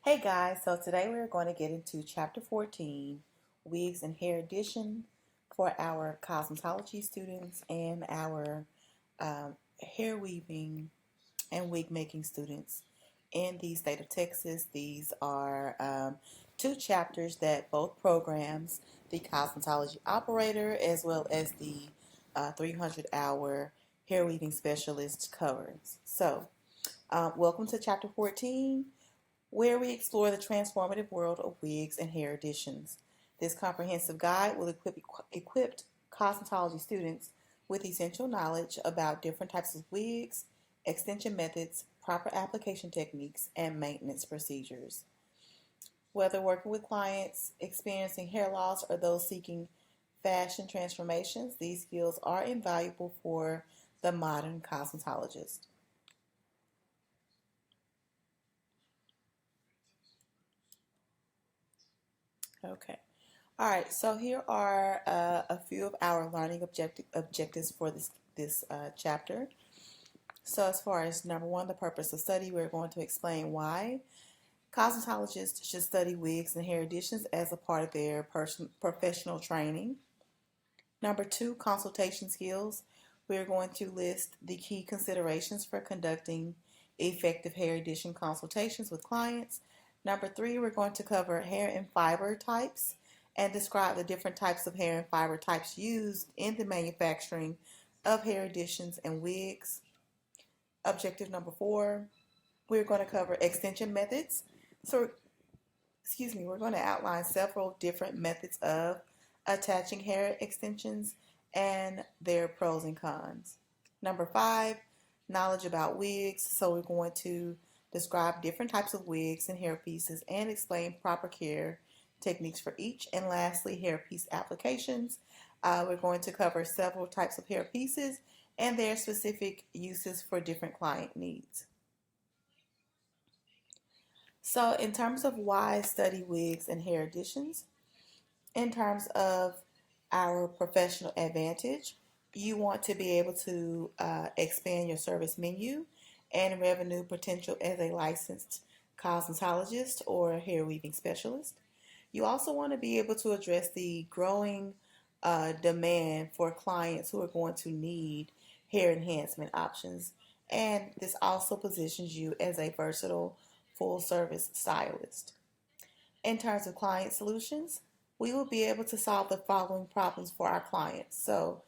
Hey guys, so today we're going to get into chapter 14, Wigs and Hair Edition for our cosmetology students and our hair weaving and wig making students in the state of Texas. These are two chapters that both programs, the cosmetology operator as well as the 300-hour hair weaving specialist covers. So, welcome to chapter 14, where we explore the transformative world of wigs and hair additions. This comprehensive guide will equip cosmetology students with essential knowledge about different types of wigs, extension methods, proper application techniques, and maintenance procedures. Whether working with clients experiencing hair loss or those seeking fashion transformations, these skills are invaluable for the modern cosmetologist. Okay. All right, so here are a few of our learning objectives for this chapter. So as far as number one, the purpose of study, we're going to explain why cosmetologists should study wigs and hair additions as a part of their professional training. Number two, consultation skills. We're going to list the key considerations for conducting effective hair addition consultations with clients. Number three, we're going to cover hair and fiber types and describe the different types of hair and fiber types used in the manufacturing of hair additions and wigs. Objective number four, we're going to cover extension methods. So, we're going to outline several different methods of attaching hair extensions and their pros and cons. Number five, knowledge about wigs. So we're going to describe different types of wigs and hair pieces and explain proper care techniques for each. And lastly, hair piece applications. We're going to cover several types of hair pieces and their specific uses for different client needs. So in terms of why study wigs and hair additions, in terms of our professional advantage, you want to be able to expand your service menu and revenue potential as a licensed cosmetologist or hair weaving specialist. You also want to be able to address the growing demand for clients who are going to need hair enhancement options. And this also positions you as a versatile full service stylist. In terms of client solutions, we will be able to solve the following problems for our clients. So,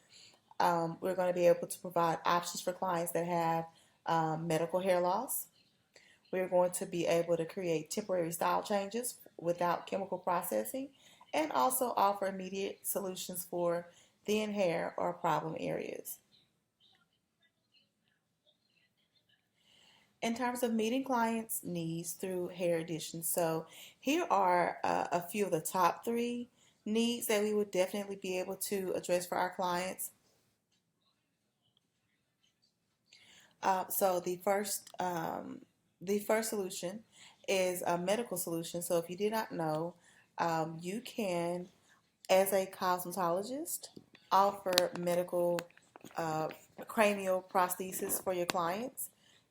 we're going to be able to provide options for clients that have medical hair loss. We're going to be able to create temporary style changes without chemical processing and also offer immediate solutions for thin hair or problem areas. In terms of meeting clients' needs through hair additions, so here are a few of the top three needs that we would definitely be able to address for our clients. So the first solution is a medical solution. So if you did not know, you can, as a cosmetologist, offer medical uh, cranial prosthesis for your clients.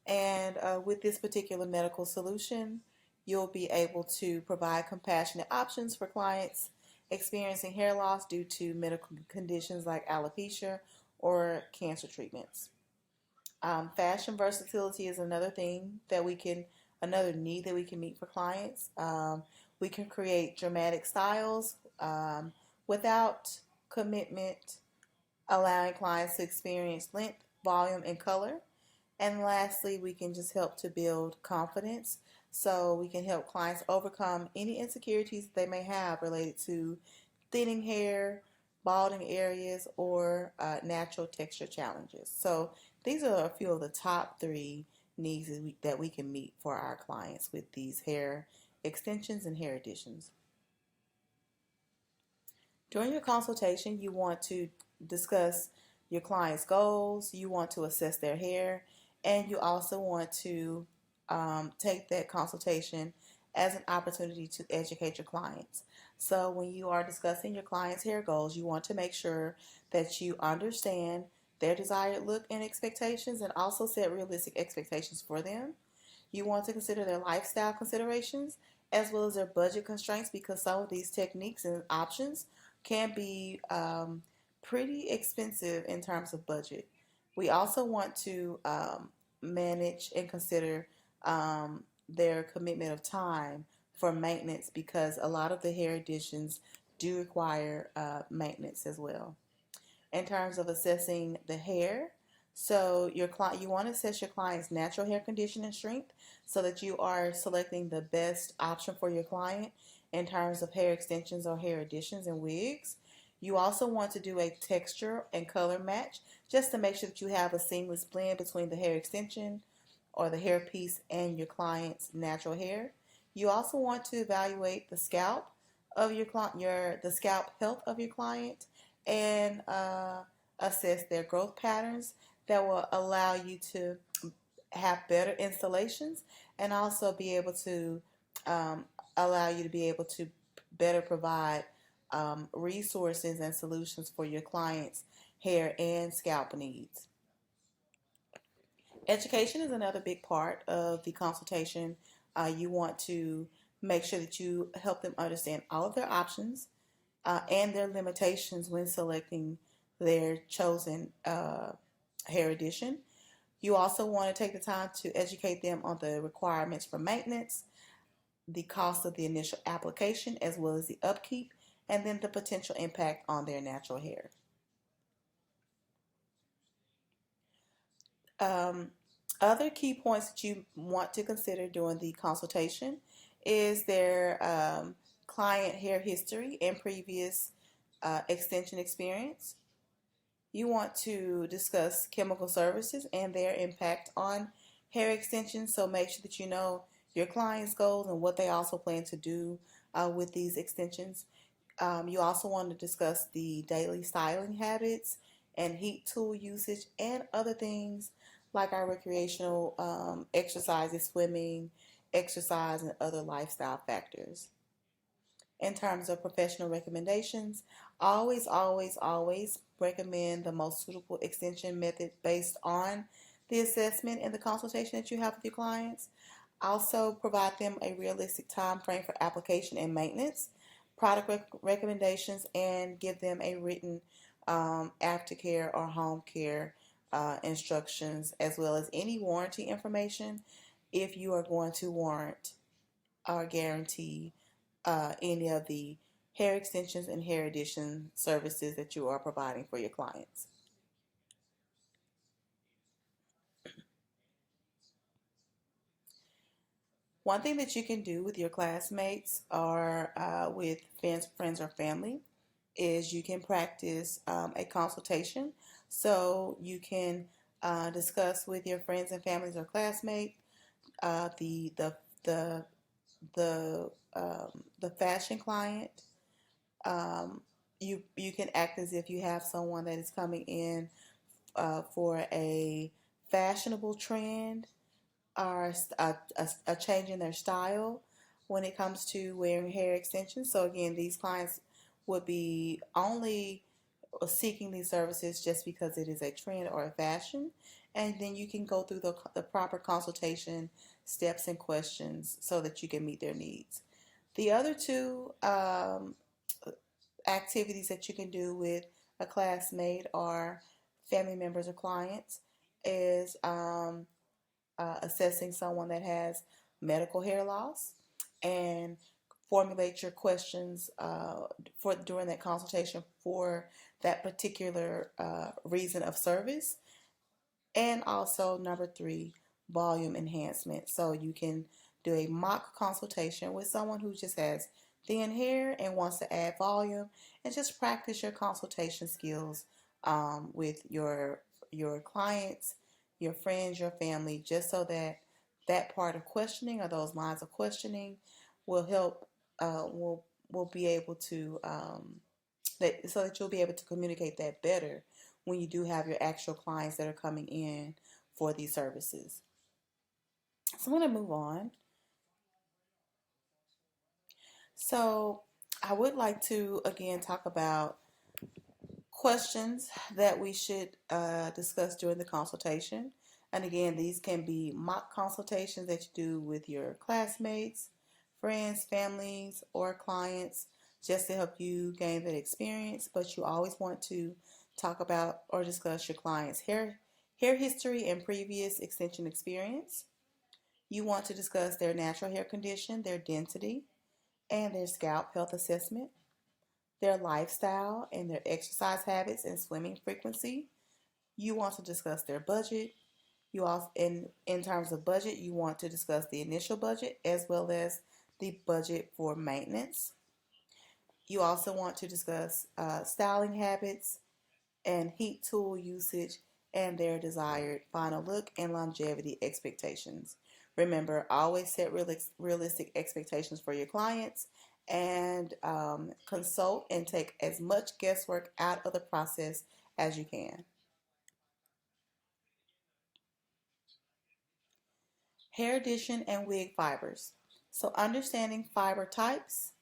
And with this particular medical solution, you'll be able to provide compassionate options for clients experiencing hair loss due to medical conditions like alopecia or cancer treatments. Fashion versatility is another need that we can meet for clients. We can create dramatic styles without commitment, allowing clients to experience length, volume, and color. And lastly, we can just help to build confidence. So we can help clients overcome any insecurities they may have related to thinning hair, balding areas, or natural texture challenges. So these are a few of the top three needs that we can meet for our clients with these hair extensions and hair additions. During your consultation, you want to discuss your client's goals, you want to assess their hair, and you also want to take that consultation as an opportunity to educate your clients. So, when you are discussing your client's hair goals, you want to make sure that you understand their desired look and expectations and also set realistic expectations for them. You want to consider their lifestyle considerations as well as their budget constraints, because some of these techniques and options can be pretty expensive in terms of budget. We also want to manage and consider their commitment of time for maintenance, because a lot of the hair additions do require maintenance as well. In terms of assessing the hair, so you want to assess your client's natural hair condition and strength so that you are selecting the best option for your client in terms of hair extensions or hair additions and wigs. You also want to do a texture and color match just to make sure that you have a seamless blend between the hair extension or the hair piece and your client's natural hair. You also want to evaluate the scalp of your client, the scalp health of your client, and assess their growth patterns that will allow you to have better installations and also be able to um, allow you to be able to better provide resources and solutions for your clients' hair and scalp needs. Education is another big part of the consultation. You want to make sure that you help them understand all of their options and their limitations when selecting their chosen hair addition. You also want to take the time to educate them on the requirements for maintenance, the cost of the initial application, as well as the upkeep, and then the potential impact on their natural hair. Um, Other key points that you want to consider during the consultation is their client hair history and previous extension experience. You want to discuss chemical services and their impact on hair extensions, so make sure that you know your client's goals and what they also plan to do with these extensions. You also want to discuss the daily styling habits and heat tool usage and other things like our recreational exercises, swimming, exercise, and other lifestyle factors. In terms of professional recommendations, always recommend the most suitable extension method based on the assessment and the consultation that you have with your clients. Also, provide them a realistic time frame for application and maintenance, product recommendations, and give them a written aftercare or home care instructions, as well as any warranty information if you are going to warrant or guarantee any of the hair extensions and hair addition services that you are providing for your clients. One thing that you can do with your classmates or with friends or family is you can practice a consultation. So you can discuss with your friends and families or classmates uh, the the the the fashion client. Um, you can act as if you have someone that is coming in for a fashionable trend or a change in their style when it comes to wearing hair extensions. So again, these clients would be only seeking these services just because it is a trend or a fashion, and then you can go through the proper consultation steps and questions so that you can meet their needs. The other two activities that you can do with a classmate or family members or clients is assessing someone that has medical hair loss and formulate your questions for during that consultation for that particular reason of service. And also number three, volume enhancement. So you can do a mock consultation with someone who just has thin hair and wants to add volume, and just practice your consultation skills with your clients, your friends, your family, just so that that part of questioning or those lines of questioning will help will be able to so that you'll be able to communicate that better when you do have your actual clients that are coming in for these services. So I'm going to move on. So I would like to again talk about questions that we should discuss during the consultation. And again, these can be mock consultations that you do with your classmates, friends, families, or clients just to help you gain that experience, but you always want to talk about or discuss your client's hair history and previous extension experience. You want to discuss their natural hair condition, their density, and their scalp health assessment, their lifestyle and their exercise habits and swimming frequency. You want to discuss their budget. You also, in terms of budget, you want to discuss the initial budget as well as the budget for maintenance. You also want to discuss styling habits and heat tool usage and their desired final look and longevity expectations. Remember, always set realistic expectations for your clients and consult and take as much guesswork out of the process as you can. Hair addition and wig fibers. So, understanding fiber types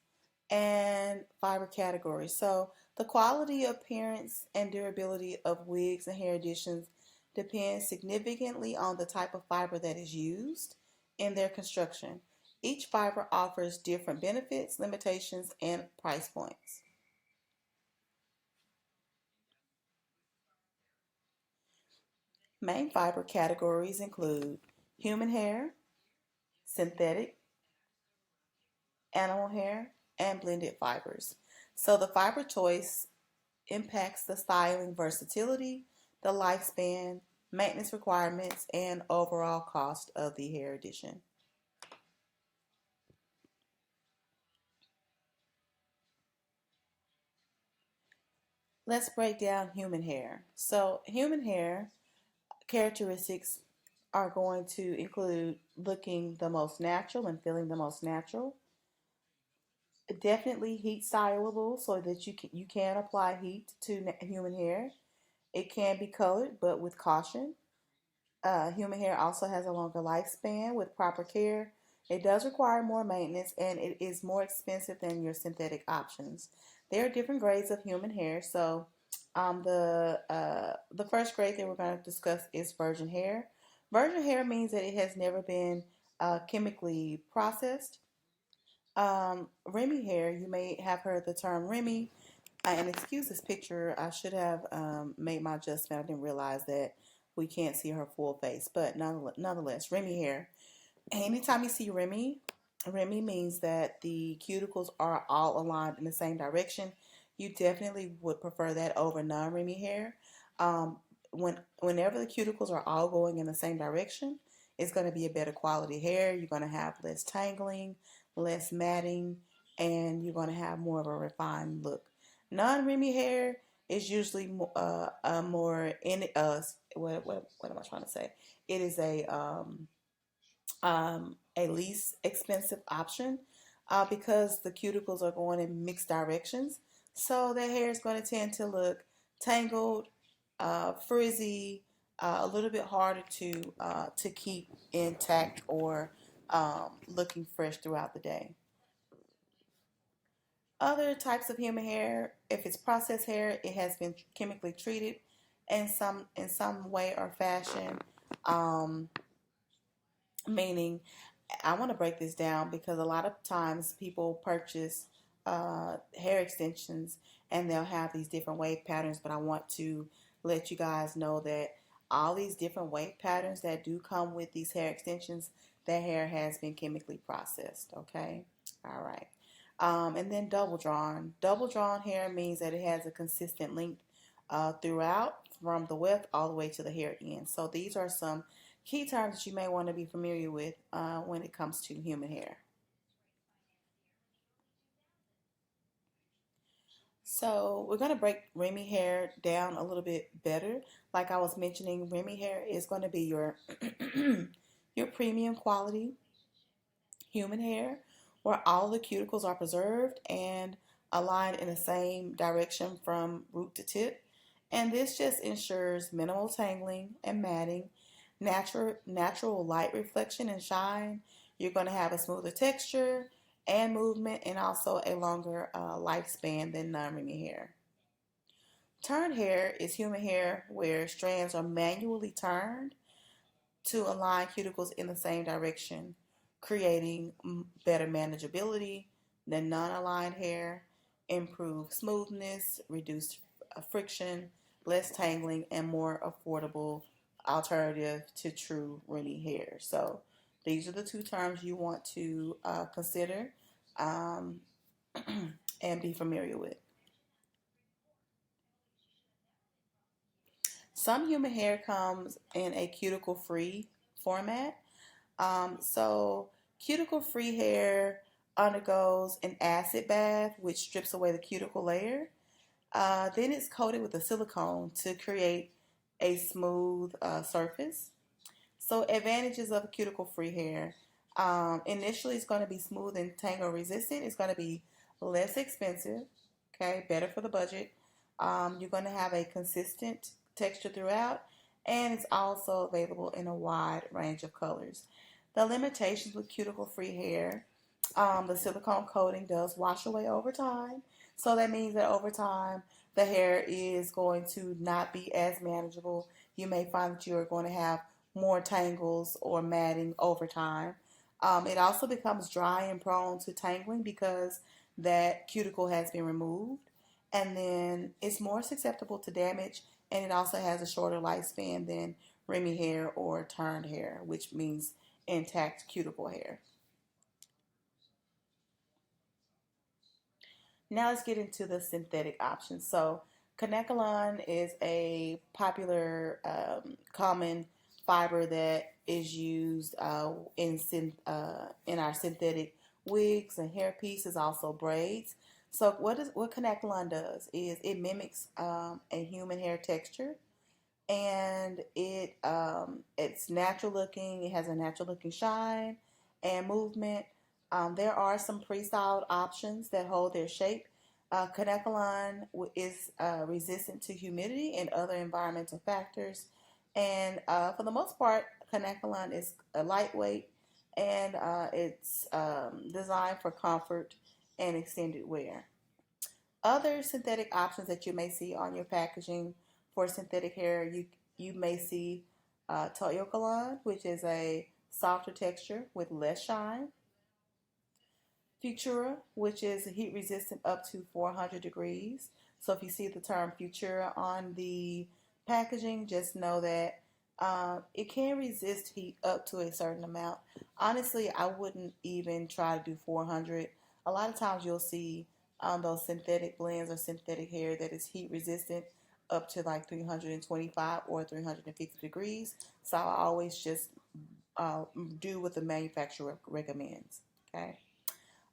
and fiber categories. So, the quality, appearance, and durability of wigs and hair additions depends significantly on the type of fiber that is used in their construction. Each fiber offers different benefits, limitations, and price points. Main fiber categories include human hair, synthetic, animal hair, and blended fibers. So the fiber choice impacts the styling versatility, the lifespan, maintenance requirements, and overall cost of the hair addition. Let's break down human hair. So, human hair characteristics are going to include looking the most natural and feeling the most natural. Definitely heat styleable so that you can apply heat to human hair. It can be colored, but with caution. Human hair also has a longer lifespan with proper care. It does require more maintenance and it is more expensive than your synthetic options. There are different grades of human hair. So, the first grade that we're going to discuss is virgin hair. Virgin hair means that it has never been chemically processed. Remy hair, you may have heard the term Remy. And excuse this picture, I should have made my adjustment. I didn't realize that we can't see her full face, but nonetheless, Remy hair. Anytime you see Remy, Remy means that the cuticles are all aligned in the same direction. You definitely would prefer that over non-Remy hair. Whenever the cuticles are all going in the same direction, it's going to be a better quality hair. You're going to have less tangling, less matting, and you're going to have more of a refined look. Non-Remy hair is usually more in what am I trying to say? It is a least expensive option because the cuticles are going in mixed directions. So the hair is going to tend to look tangled, frizzy, a little bit harder to keep intact or looking fresh throughout the day. Other types of human hair, if it's processed hair, it has been chemically treated in some way or fashion. Um, Meaning, I want to break this down because a lot of times people purchase hair extensions and they'll have these different wave patterns, but I want to let you guys know that all these different wave patterns that do come with these hair extensions, that hair has been chemically processed. Okay, all right. And then double drawn. Double drawn hair means that it has a consistent length throughout from the weft all the way to the hair end. So these are some key terms that you may want to be familiar with when it comes to human hair. So we're going to break Remy hair down a little bit better. Like I was mentioning, Remy hair is going to be your your premium quality human hair where all the cuticles are preserved and aligned in the same direction from root to tip. And this just ensures minimal tangling and matting, natural light reflection and shine. You're going to have a smoother texture and movement and also a longer lifespan than non-Remy hair. Turned hair is human hair where strands are manually turned to align cuticles in the same direction. creating better manageability than non-aligned hair, improved smoothness, reduced friction, less tangling, and more affordable alternative to true roomy hair. So these are the two terms you want to consider um, and be familiar with. Some human hair comes in a cuticle free format. So cuticle free hair undergoes an acid bath, which strips away the cuticle layer. Then it's coated with a silicone to create a smooth surface. So advantages of cuticle free hair. Initially, it's going to be smooth and tangle resistant. It's going to be less expensive. Okay, better for the budget. You're going to have a consistent texture throughout, and it's also available in a wide range of colors. The limitations with cuticle free hair, the silicone coating does wash away over time. So that means that over time, the hair is going to not be as manageable. You may find that you are going to have more tangles or matting over time. It also becomes dry and prone to tangling because that cuticle has been removed. And then it's more susceptible to damage, and it also has a shorter lifespan than Remy hair or turned hair, which means intact cuticle hair. Now let's get into the synthetic options. So Kanekalon is a popular, common fiber that is used in our synthetic wigs and hair pieces, also braids. So what Kanekalon does is it mimics a human hair texture, and it's natural looking. It has a natural looking shine and movement. There are some pre-styled options that hold their shape. Kanekalon is resistant to humidity and other environmental factors, and for the most part, Kanekalon is a lightweight, and it's designed for comfort and extended wear. Other synthetic options that you may see on your packaging for synthetic hair, you may see Toyokalon, which is a softer texture with less shine. Futura, which is heat resistant up to 400 degrees. So if you see the term Futura on the packaging, just know that it can resist heat up to a certain amount. Honestly, I wouldn't even try to do 400. A lot of times you'll see those synthetic blends or synthetic hair that is heat resistant up to like 325 or 350 degrees. So I always just uh, do what the manufacturer recommends. Okay.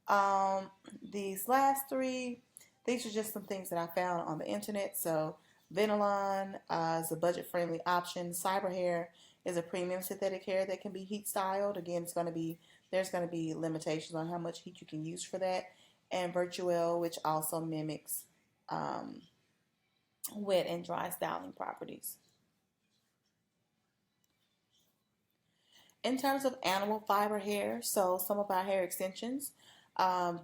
Um, these last three, these are just some things that I found on the internet. So, Venilon is a budget-friendly option. Cyber hair is a premium synthetic hair that can be heat styled. Again, there's going to be limitations on how much heat you can use for that. And Virtuel, which also mimics um, wet and dry styling properties. In terms of animal fiber hair, so some of our hair extensions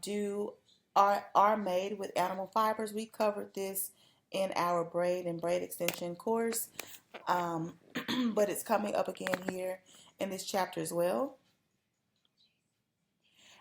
do are made with animal fibers. We covered this in our braid and braid extension course, um, but it's coming up again here in this chapter as well.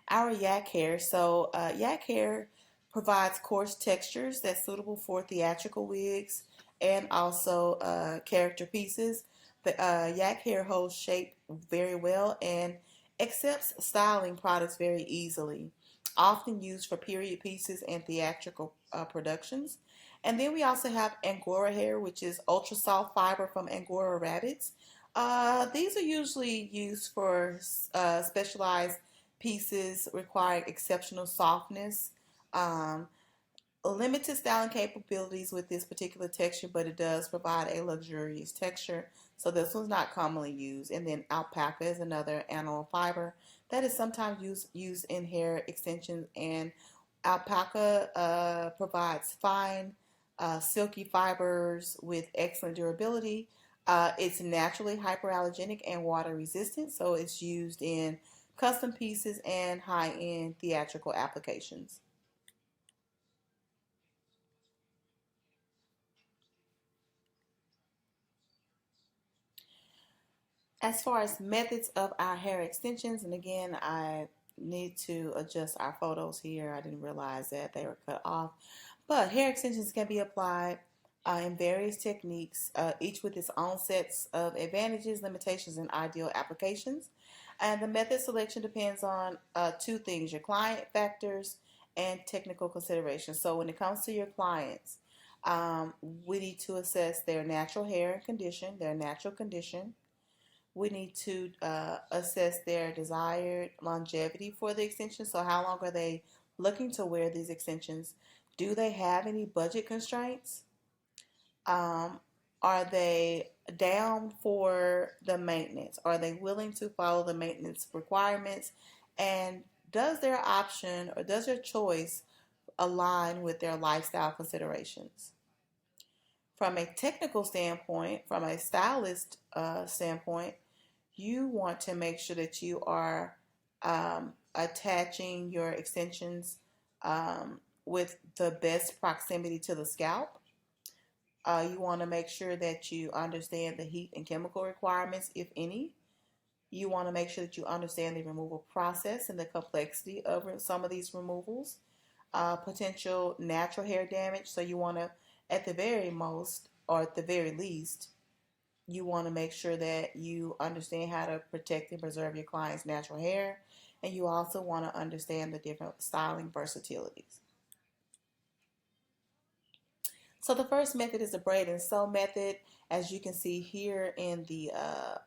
Our yak hair. So yak hair provides coarse textures that's suitable for theatrical wigs and also character pieces. The yak hair holds shape very well and accepts styling products very easily, often used for period pieces and theatrical productions. And then we also have Angora hair, which is ultra soft fiber from Angora rabbits. These are usually used for specialized pieces requiring exceptional softness. Um, Limited styling capabilities with this particular texture, but it does provide a luxurious texture. So this one's not commonly used. And then alpaca is another animal fiber that is sometimes used in hair extensions. And alpaca provides fine, silky fibers with excellent durability. It's naturally hyperallergenic and water resistant, so it's used in custom pieces and high-end theatrical applications. As far as methods of our hair extensions, and again, I need to adjust our photos here. I didn't realize that they were cut off. But hair extensions can be applied in various techniques, each with its own sets of advantages, limitations, and ideal applications. And the method selection depends on two things: your client factors and technical considerations. So when it comes to your clients, we need to assess their natural hair and condition, their natural condition. We need to assess their desired longevity for the extension. So, how long are they looking to wear these extensions? Do they have any budget constraints? Um, are they down for the maintenance? Are they willing to follow the maintenance requirements? And does their option or does their choice align with their lifestyle considerations? From a technical standpoint, from a stylist standpoint, you want to make sure that you are attaching your extensions with the best proximity to the scalp. You want to make sure that you understand the heat and chemical requirements, if any. You want to make sure that you understand the removal process and the complexity of some of these removals. Potential natural hair damage. So you want to, at the very most, or at the very least, you want to make sure that you understand how to protect and preserve your client's natural hair. And you also want to understand the different styling versatilities. So the first method is the braid and sew method. As you can see here in the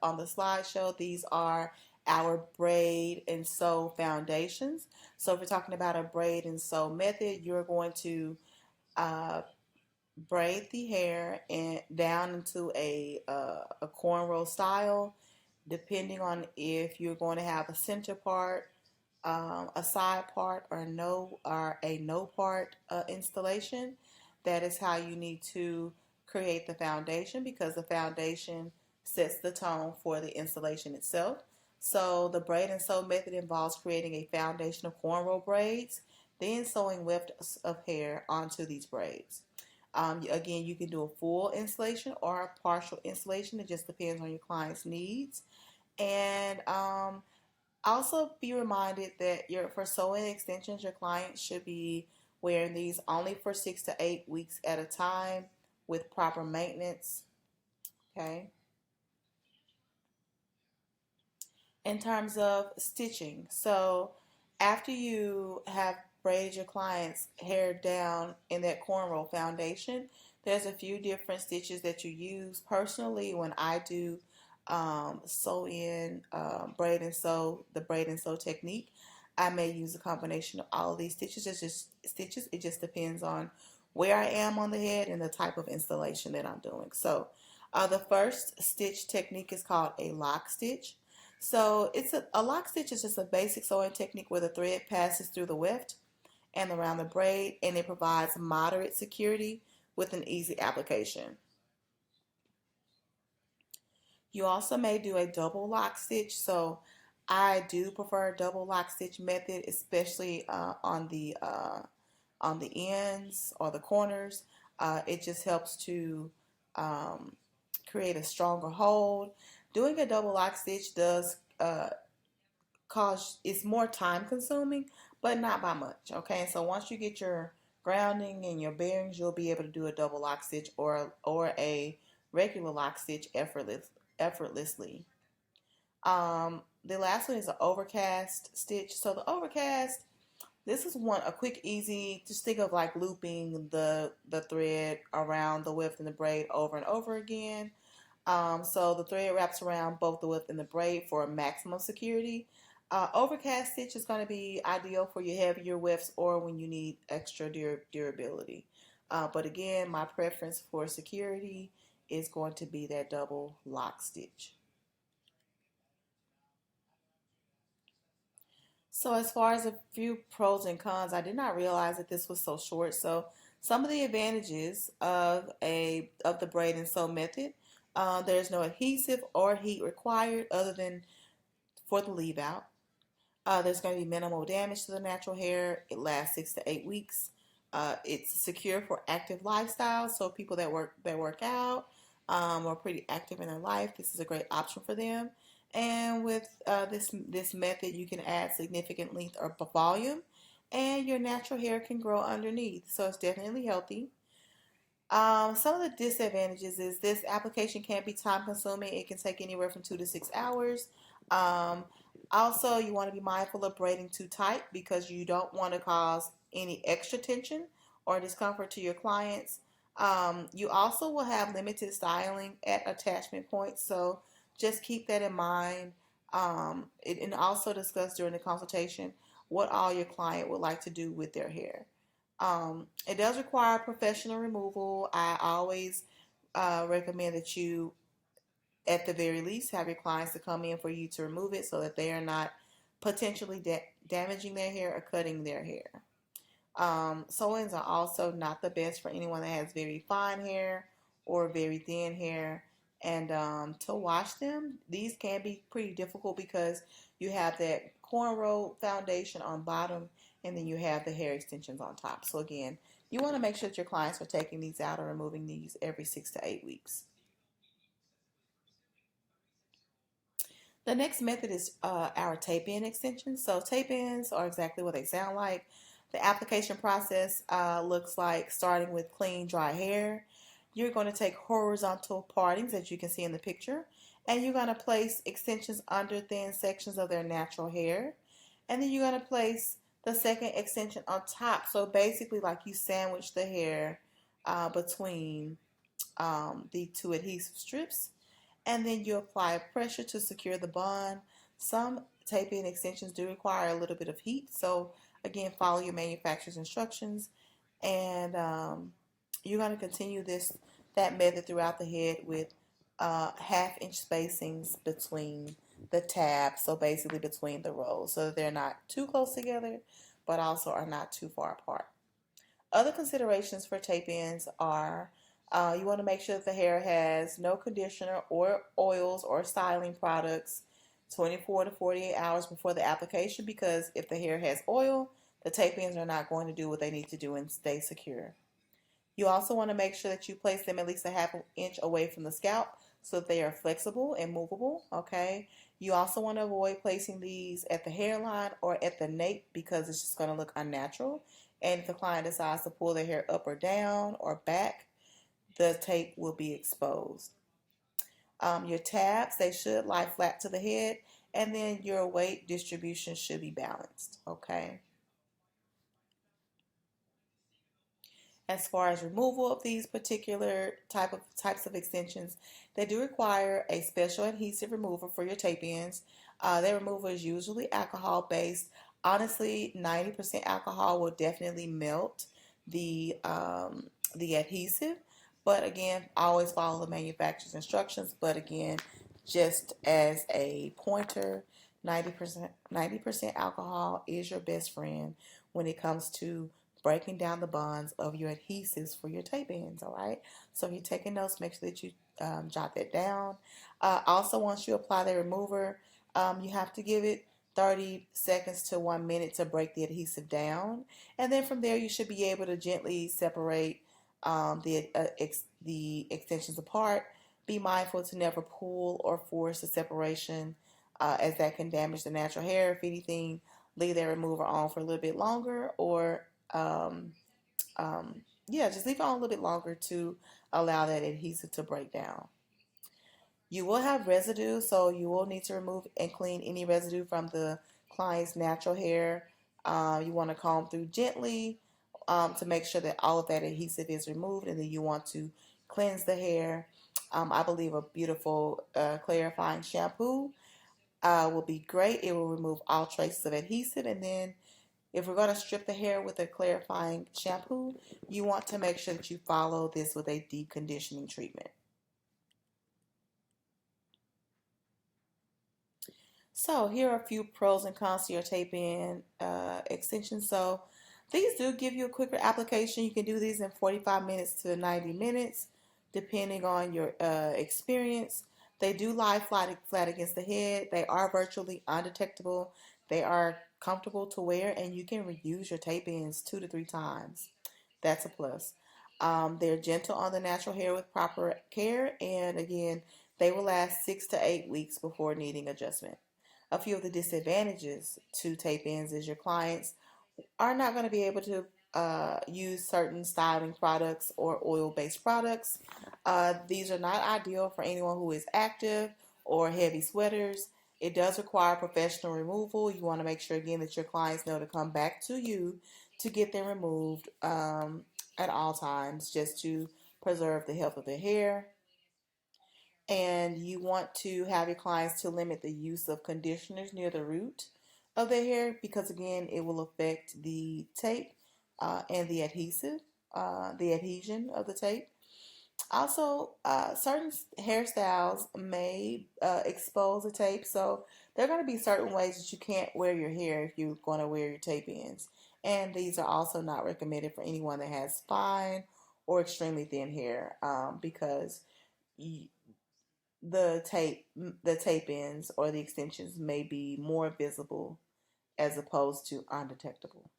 on the slideshow, these are our braid and sew foundations. So if we're talking about a braid and sew method, you're going to uh, braid the hair and down into a cornrow style, depending on if you're going to have a center part, a side part, or a no part installation. That is how you need to create the foundation, because the foundation sets the tone for the installation itself. So the braid and sew method involves creating a foundation of cornrow braids, then sewing wefts of hair onto these braids. Again, you can do a full installation or a partial installation. It just depends on your client's needs. And also be reminded that for sewing extensions, your client should be wearing these only for 6 to 8 weeks at a time with proper maintenance. Okay. In terms of stitching, so after you have braided your client's hair down in that cornrow foundation, there's a few different stitches that you use. Personally, when I do sew in braid and sew, the braid and sew technique, I may use a combination of all of these stitches. It's just stitches. It just depends on where I am on the head and the type of installation that I'm doing. So the first stitch technique is called a lock stitch. So a lock stitch is just a basic sewing technique where the thread passes through the weft and around the braid, and it provides moderate security with an easy application. You also may do a double lock stitch. So I do prefer a double lock stitch method, especially on the ends or the corners. It just helps to um, create a stronger hold. Doing a double lock stitch does cause, it's more time consuming, but not by much. Okay, so once you get your grounding and your bearings, you'll be able to do a double lock stitch or a regular lock stitch effortlessly. The last one is an overcast stitch. So the overcast, this is a quick, easy. Just think of like looping the thread around the weft and the braid over and over again. So the thread wraps around both the weft and the braid for maximum security. Overcast stitch is going to be ideal for your heavier wefts or when you need extra durability. But again, my preference for security is going to be that double lock stitch. So as far as a few pros and cons, I did not realize that this was so short. So some of the advantages of the braid and sew method, there's no adhesive or heat required other than for the leave out. There's going to be minimal damage to the natural hair. It lasts 6 to 8 weeks. It's secure for active lifestyles, so people that work out, or pretty active in their life, this is a great option for them. And with this method, you can add significant length or volume, and your natural hair can grow underneath. So it's definitely healthy. Some of the disadvantages is this application can be time consuming. It can take anywhere from 2 to 6 hours. Um, Also, you want to be mindful of braiding too tight because you don't want to cause any extra tension or discomfort to your clients. You also will have limited styling at attachment points, so just keep that in mind. And also discuss during the consultation what all your client would like to do with their hair. It does require professional removal. I always recommend that you, at the very least, have your clients to come in for you to remove it so that they are not potentially damaging their hair or cutting their hair. Sew-ins are also not the best for anyone that has very fine hair or very thin hair. And to wash them, these can be pretty difficult because you have that cornrow foundation on bottom and then you have the hair extensions on top. So again, you want to make sure that your clients are taking these out or removing these every 6 to 8 weeks. The next method is our tape-in extensions. So tape-ins are exactly what they sound like. The application process looks like starting with clean, dry hair. You're going to take horizontal partings, as you can see in the picture, and you're going to place extensions under thin sections of their natural hair. And then you're going to place the second extension on top. So basically, like you sandwich the hair between the two adhesive strips, and then you apply pressure to secure the bond. Some tape-in extensions do require a little bit of heat, so again, follow your manufacturer's instructions, and you're going to continue that method throughout the head with half-inch spacings between the tabs, so basically between the rows, so that they're not too close together, but also are not too far apart. Other considerations for tape-ins are you want to make sure that the hair has no conditioner or oils or styling products 24 to 48 hours before the application, because if the hair has oil, the tape-ins are not going to do what they need to do and stay secure. You also want to make sure that you place them at least a half an inch away from the scalp so that they are flexible and movable, okay? You also want to avoid placing these at the hairline or at the nape because it's just going to look unnatural. And if the client decides to pull their hair up or down or back, the tape will be exposed. Your tabs, they should lie flat to the head, and then your weight distribution should be balanced, okay? As far as removal of these particular types of extensions, they do require a special adhesive remover for your tape-ins. Their remover is usually alcohol based. Honestly, 90% alcohol will definitely melt the adhesive, but again, always follow the manufacturer's instructions. But again, just as a pointer, 90% alcohol is your best friend when it comes to breaking down the bonds of your adhesives for your tape ends, all right? So if you're taking notes, make sure that you jot that down. Also, once you apply the remover, you have to give it 30 seconds to 1 minute to break the adhesive down. And then from there, you should be able to gently separate the extensions apart. Be mindful to never pull or force the separation as that can damage the natural hair. If anything, leave that remover on for a little bit longer, or um, yeah, just leave it on a little bit longer to allow that adhesive to break down. You will have residue, so you will need to remove and clean any residue from the client's natural hair. You want to comb through gently to make sure that all of that adhesive is removed, and then you want to cleanse the hair. I believe a beautiful clarifying shampoo will be great. It will remove all traces of adhesive, and then if we're going to strip the hair with a clarifying shampoo, you want to make sure that you follow this with a deep conditioning treatment. So here are a few pros and cons to your tape-in extensions. So these do give you a quicker application. You can do these in 45 minutes to 90 minutes, depending on your experience. They do lie flat against the head. They are virtually undetectable. They are comfortable to wear, and you can reuse your tape-ins 2 to 3 times. That's a plus. They're gentle on the natural hair with proper care, and again, they will last 6 to 8 weeks before needing adjustment. A few of the disadvantages to tape ins is your clients are not going to be able to use certain styling products or oil based products. These are not ideal for anyone who is active or heavy sweaters. It does require professional removal. You want to make sure, again, that your clients know to come back to you to get them removed at all times just to preserve the health of their hair. And you want to have your clients to limit the use of conditioners near the root of their hair because, again, it will affect the tape and the adhesion of the tape. Also, certain hairstyles may expose the tape, so there are going to be certain ways that you can't wear your hair if you're going to wear your tape ends. And these are also not recommended for anyone that has fine or extremely thin hair because you, the tape ends or the extensions may be more visible as opposed to undetectable.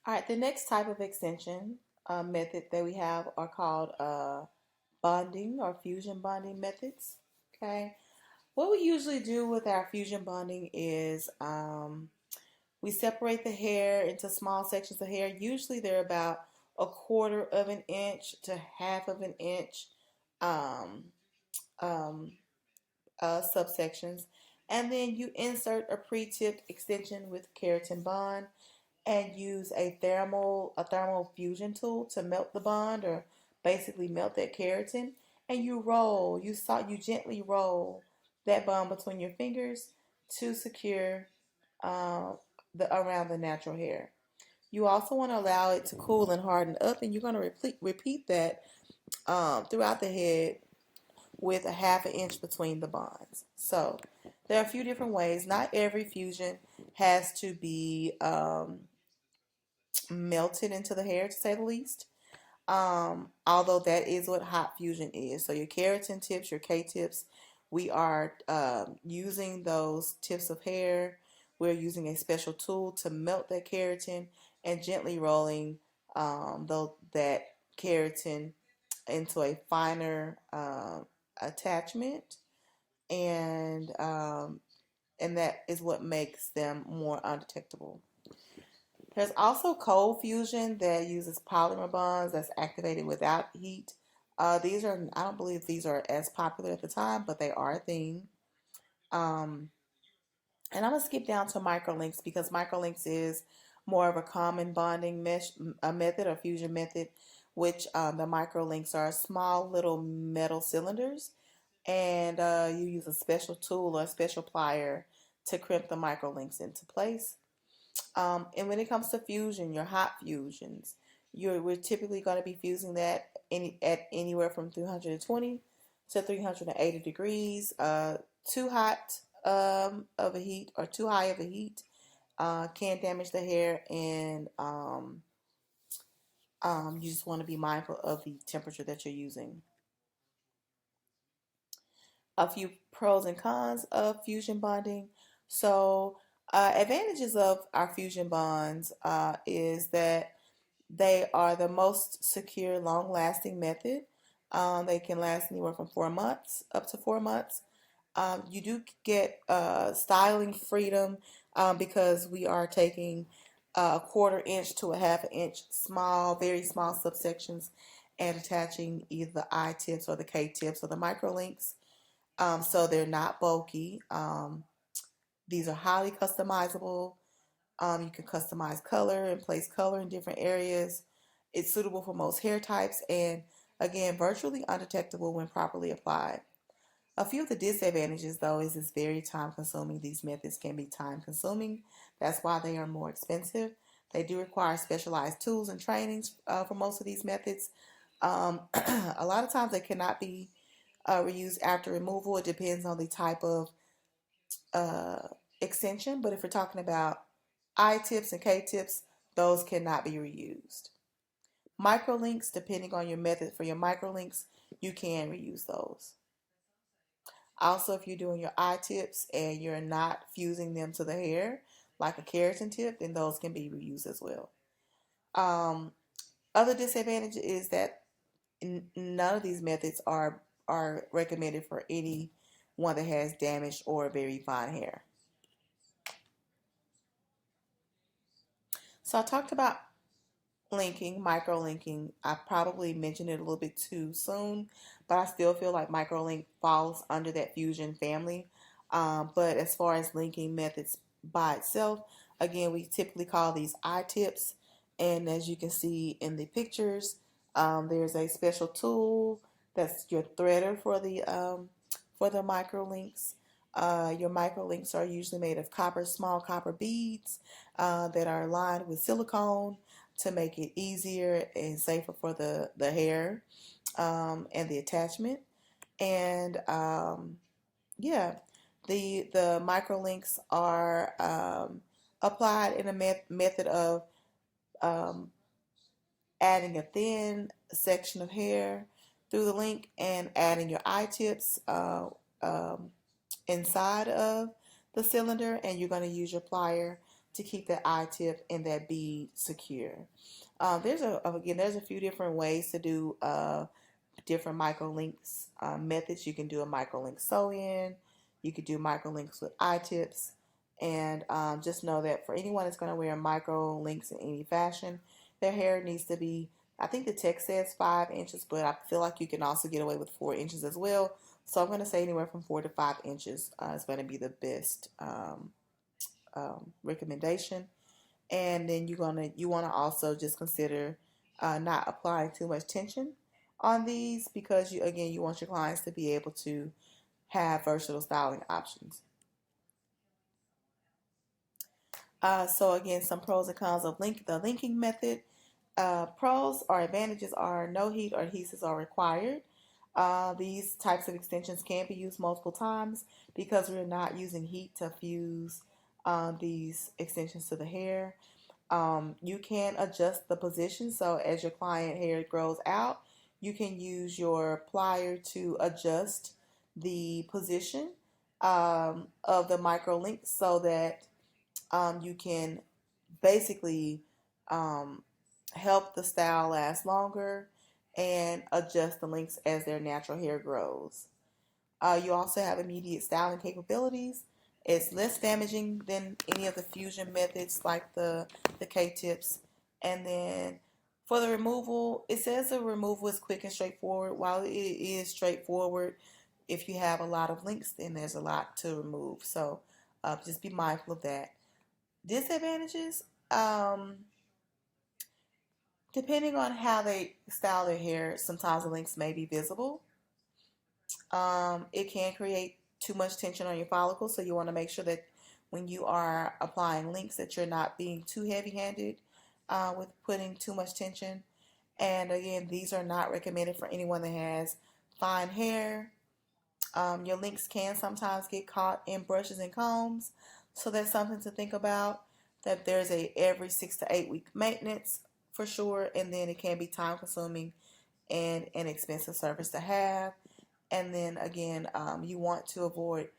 All right, the next type of extension method that we have are called bonding or fusion bonding methods. Okay, what we usually do with our fusion bonding is we separate the hair into small sections of hair. Usually they're about a quarter of an inch to half of an inch um, um, subsections. And then you insert a pre-tipped extension with keratin bond and use a thermal fusion tool to melt the bond or basically melt that keratin. And you gently roll that bond between your fingers to secure uh, around the natural hair. You also want to allow it to cool and harden up, and you're going to repeat that throughout the head with a half an inch between the bonds. So there are a few different ways. Not every fusion has to be melted into the hair, to say the least. Although that is what hot fusion is. So your keratin tips, your K tips, we are using those tips of hair. We're using a special tool to melt that keratin and gently rolling that keratin into a finer attachment, and and that is what makes them more undetectable. There's also cold fusion that uses polymer bonds that's activated without heat. I don't believe these are as popular at the time, but they are a thing. Um, and I'm gonna skip down to microlinks because microlinks is more of a common bonding method or fusion method, which the microlinks are small little metal cylinders, and you use a special tool or a special plier to crimp the microlinks into place. And when it comes to fusion, your hot fusions, we're typically going to be fusing that at anywhere from 320 to 380 degrees. Too hot of a heat or too high of a heat can damage the hair, and you just want to be mindful of the temperature that you're using. A few pros and cons of fusion bonding. So, advantages of our fusion bonds is that they are the most secure, long lasting method. They can last anywhere from 4 months up to 4 months. You do get styling freedom because we are taking a quarter inch to a half an inch small, very small subsections and attaching either the I tips or the K tips or the micro links. So they're not bulky. These are highly customizable. You can customize color and place color in different areas. It's suitable for most hair types and, again, virtually undetectable when properly applied. A few of the disadvantages, though, is it's very time consuming. These methods can be time consuming. That's why they are more expensive. They do require specialized tools and trainings for most of these methods. A lot of times they cannot be reused after removal. It depends on the type of uh, extension, but if we're talking about I tips and K tips, those cannot be reused. Microlinks, depending on your method for your microlinks, you can reuse those. Also, if you're doing your I tips and you're not fusing them to the hair, like a keratin tip, then those can be reused as well. Um, Other disadvantage is that none of these methods are recommended for anyone that has damaged or very fine hair. So I talked about linking, micro linking. I probably mentioned it a little bit too soon, but I still feel like microlink falls under that fusion family. But as far as linking methods by itself, again, we typically call these eye tips. And as you can see in the pictures, there's a special tool that's your threader for the microlinks. Your microlinks are usually made of small copper beads that are lined with silicone to make it easier and safer for the hair and the attachment. And yeah, the microlinks are applied in a method of um, adding a thin section of hair through the link and adding your eye tips um, inside of the cylinder, and you're going to use your plier to keep that eye tip and that bead secure. There's a few different ways to do different microlinks methods. You can do a microlink sew-in. You could do microlinks with eye tips. And just know that for anyone that's going to wear microlinks in any fashion, their hair needs to be, I think the text says 5 inches, but I feel like you can also get away with 4 inches as well. So I'm going to say anywhere from 4 to 5 inches is going to be the best recommendation. And then you want to also just consider not applying too much tension on these, because you want your clients to be able to have versatile styling options. So again, some pros and cons of the linking method. Pros or advantages are no heat or adhesives are required. These types of extensions can be used multiple times because we're not using heat to fuse these extensions to the hair. You can adjust the position, so as your client hair grows out, you can use your plier to adjust the position of the micro link so that you can basically um, help the style last longer and adjust the links as their natural hair grows. You also have immediate styling capabilities. It's less damaging than any of the fusion methods like the K-tips. And then for the removal, it says the removal is quick and straightforward. While it is straightforward, if you have a lot of links, then there's a lot to remove. So just be mindful of that. Disadvantages, depending on how they style their hair, sometimes the links may be visible. It can create too much tension on your follicles, so you want to make sure that when you are applying links that you're not being too heavy-handed with putting too much tension. And again, these are not recommended for anyone that has fine hair. Your links can sometimes get caught in brushes and combs, so that's something to think about. That there's a every 6 to 8 week maintenance for sure, and then it can be time consuming and an expensive service to have. And then again, you want to avoid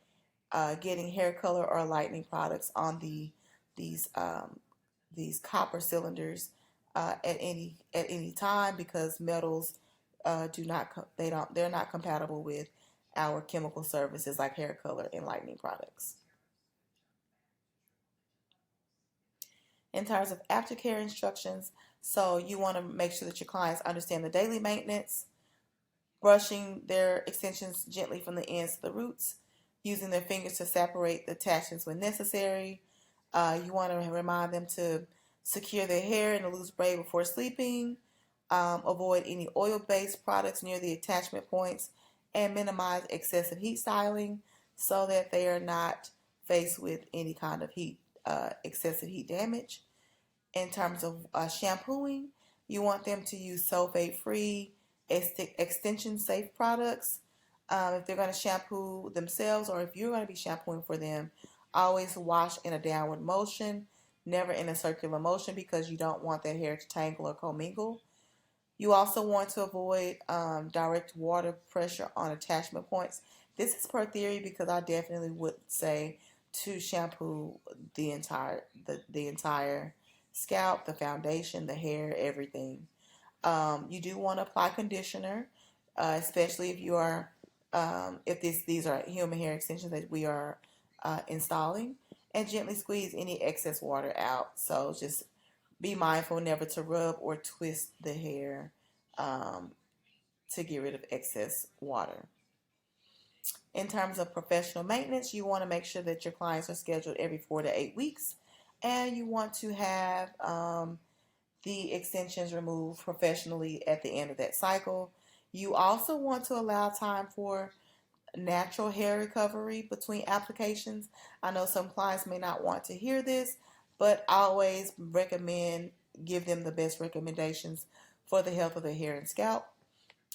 getting hair color or lightening products on these copper cylinders at any time, because metals do not they're not compatible with our chemical services like hair color and lightening products. In terms of aftercare instructions, so you want to make sure that your clients understand the daily maintenance, brushing their extensions gently from the ends to the roots, using their fingers to separate the attachments when necessary. You want to remind them to secure their hair in a loose braid before sleeping, avoid any oil-based products near the attachment points, and minimize excessive heat styling so that they are not faced with any kind of excessive heat damage. In terms of shampooing, you want them to use sulfate-free, extension-safe products. If they're going to shampoo themselves, or if you're going to be shampooing for them, always wash in a downward motion, never in a circular motion, because you don't want that hair to tangle or commingle. You also want to avoid direct water pressure on attachment points. This is per theory, because I definitely would say to shampoo the entire scalp, the foundation, the hair, everything. You do want to apply conditioner, especially if you are if these are human hair extensions that we are installing, and gently squeeze any excess water out. So just be mindful never to rub or twist the hair um, to get rid of excess water. In terms of professional maintenance, you want to make sure that your clients are scheduled every 4 to 8 weeks, and you want to have the extensions removed professionally at the end of that cycle. You also want to allow time for natural hair recovery between applications. I know some clients may not want to hear this, but I always recommend give them the best recommendations for the health of their hair and scalp.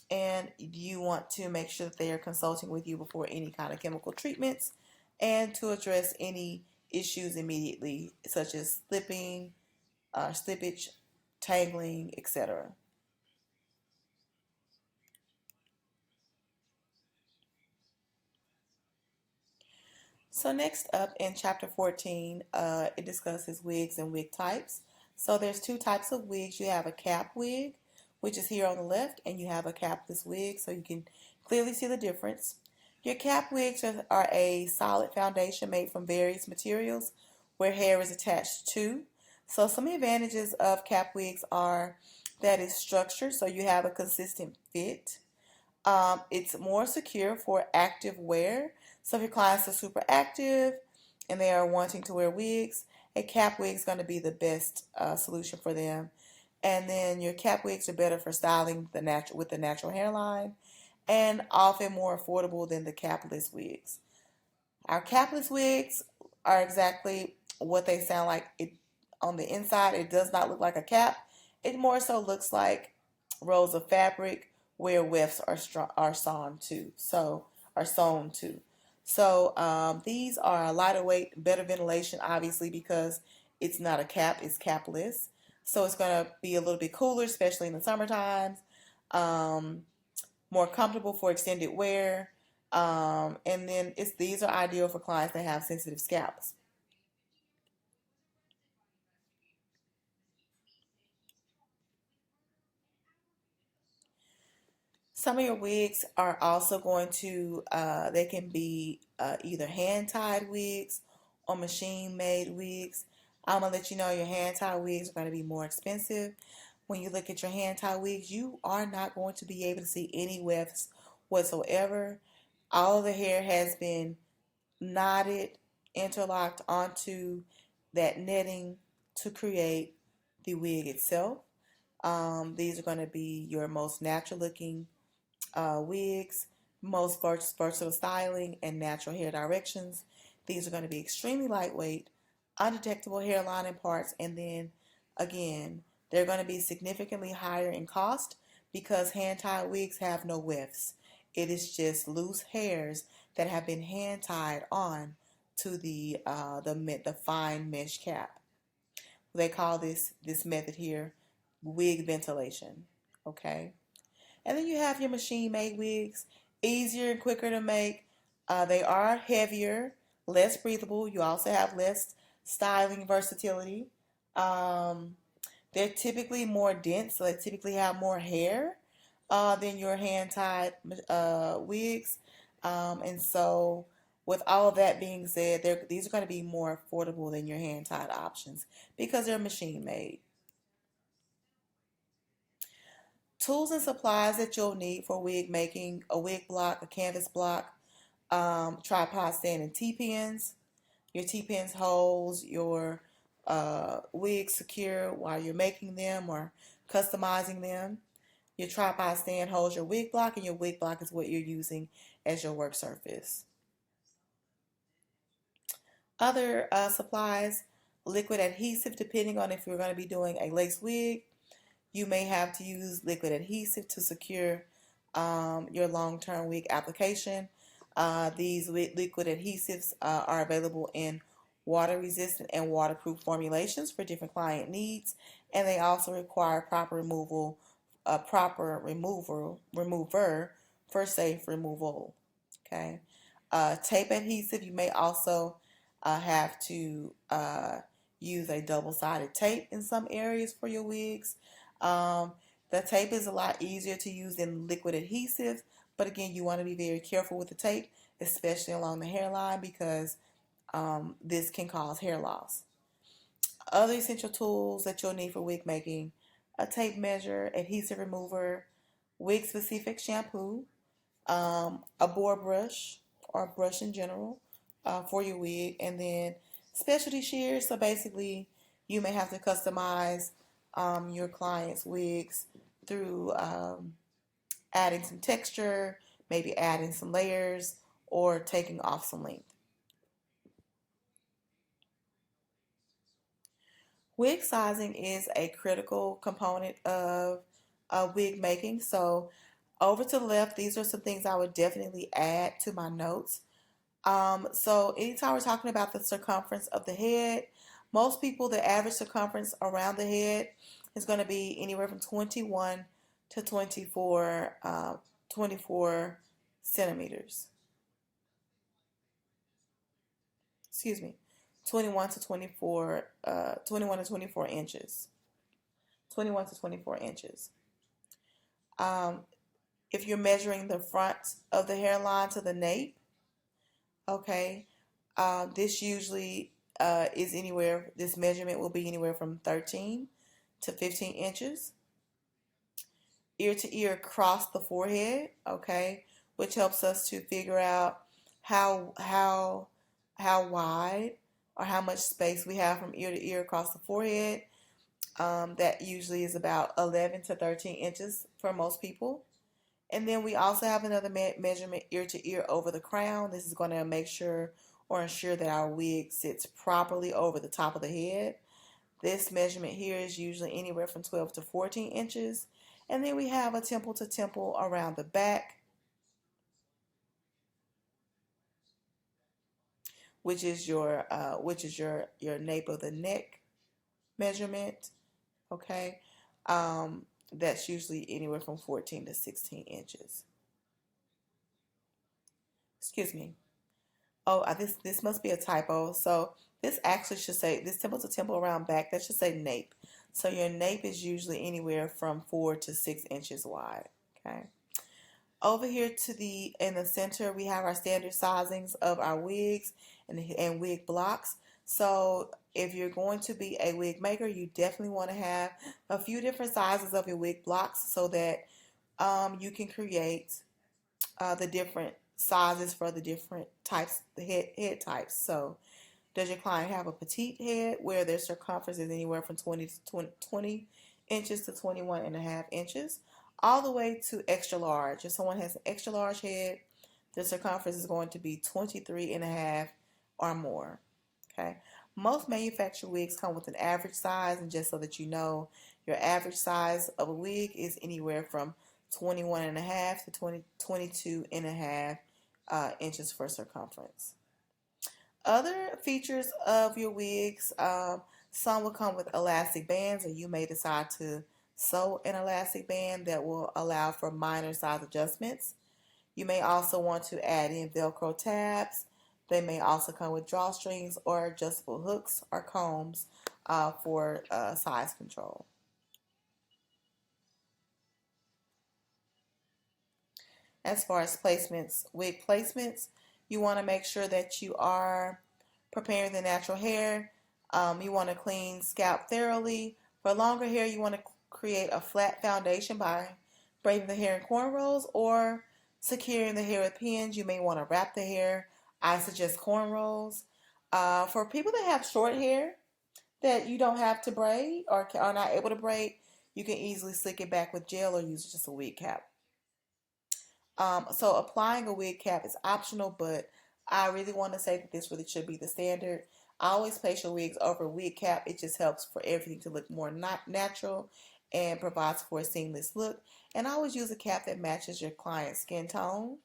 And you want to make sure that they are consulting with you before any kind of chemical treatments and to address any issues immediately, such as slippage, tangling, etc. So next up in chapter 14, it discusses wigs and wig types. So there's two types of wigs. You have a cap wig, which is here on the left, and you have a capless wig, so you can clearly see the difference. Your cap wigs are a solid foundation made from various materials where hair is attached to. So some advantages of cap wigs are that it's structured, so you have a consistent fit. It's more secure for active wear. So if your clients are super active and they are wanting to wear wigs, a cap wig is going to be the best solution for them. And then your cap wigs are better for styling with the natural hairline and often more affordable than the capless wigs. Our capless wigs are exactly what they sound like. It on the inside, it does not look like a cap. It more so looks like rolls of fabric where wefts are sewn to. These are lighter weight, better ventilation, obviously because it's not a cap, it's capless. So it's going to be a little bit cooler, especially in the summer times. More comfortable for extended wear. And then these are ideal for clients that have sensitive scalps. Some of your wigs are also going to, they can be either hand tied wigs or machine made wigs. I'm going to let you know your hand tied wigs are going to be more expensive. When you look at your hand tied wigs, you are not going to be able to see any wefts whatsoever. All of the hair has been knotted, interlocked onto that netting to create the wig itself. These are going to be your most natural looking wigs, most versatile styling, and natural hair directions. These are going to be extremely lightweight, undetectable hairline and parts, and then again, they're going to be significantly higher in cost because hand-tied wigs have no wefts. It is just loose hairs that have been hand-tied on to the fine mesh cap. They call this method here wig ventilation. Okay. And then you have your machine made wigs, easier and quicker to make. They are heavier, less breathable. You also have less styling versatility. Um, they're typically more dense, so they typically have more hair than your hand tied wigs. And so, with all of that being said, these are going to be more affordable than your hand tied options because they're machine made. Tools and supplies that you'll need for wig making: a wig block, a canvas block, tripod stand, and T-pins. Your T-pins holds your wig secure while you're making them or customizing them. Your tripod stand holds your wig block, and your wig block is what you're using as your work surface. Other supplies: liquid adhesive, depending on if you're going to be doing a lace wig. You may have to use liquid adhesive to secure your long-term wig application. These liquid adhesives are available in water-resistant and waterproof formulations for different client needs, and they also require proper remover for safe removal. Okay. Tape adhesive, you may also have to use a double-sided tape in some areas for your wigs. Um, the tape is a lot easier to use than liquid adhesive, but again, you want to be very careful with the tape, especially along the hairline, because this can cause hair loss. Other essential tools that you'll need for wig making: a tape measure, adhesive remover, wig specific shampoo, a board brush or a brush in general for your wig, and then specialty shears. So basically, you may have to customize your client's wigs through adding some texture, maybe adding some layers, or taking off some length. Wig sizing is a critical component of wig making. So over to the left, these are some things I would definitely add to my notes. So anytime we're talking about the circumference of the head, most people, the average circumference around the head is going to be anywhere from 21 to 24 centimeters. Excuse me, 21 to 24, 21 to 24 inches. 21 to 24 inches. Um, if you're measuring the front of the hairline to the nape, okay, this usually this measurement will be anywhere from 13 to 15 inches. Ear to ear across the forehead, okay, which helps us to figure out how wide or how much space we have from ear to ear across the forehead. That usually is about 11 to 13 inches for most people. And then we also have another measurement ear to ear over the crown. This is going to make sure or ensure that our wig sits properly over the top of the head. This measurement here is usually anywhere from 12 to 14 inches. And then we have a temple to temple around the back, which is your nape of the neck measurement. Okay, that's usually anywhere from 14 to 16 inches. Excuse me. Oh, this must be a typo. So this actually should say, this temple to temple around back, that should say nape. So your nape is usually anywhere from 4 to 6 inches wide. Okay. Over here in the center, we have our standard sizings of our wigs and wig blocks. So if you're going to be a wig maker, you definitely want to have a few different sizes of your wig blocks so that you can create the different sizes for the different types, the head types. So does your client have a petite head where their circumference is anywhere from 20 inches to 21 and a half inches, all the way to extra large? If someone has an extra large head, the circumference is going to be 23 and a half or more. Okay. Most manufactured wigs come with an average size, and just so that you know, your average size of a wig is anywhere from 21 and a half to 22 and a half inches for circumference. Other features of your wigs, some will come with elastic bands, or you may decide to sew an elastic band that will allow for minor size adjustments. You may also want to add in Velcro tabs. They may also come with drawstrings or adjustable hooks or combs for size control. As far as placements, wig placements, you want to make sure that you are preparing the natural hair. You want to clean scalp thoroughly. For longer hair, you want to create a flat foundation by braiding the hair in cornrows or securing the hair with pins. You may want to wrap the hair. I suggest cornrows. For people that have short hair that you don't have to braid or are not able to braid, you can easily slick it back with gel or use just a wig cap. So applying a wig cap is optional, but I really want to say that this really should be the standard. I always place your wigs over a wig cap. It just helps for everything to look more natural and provides for a seamless look. And I always use a cap that matches your client's skin tone.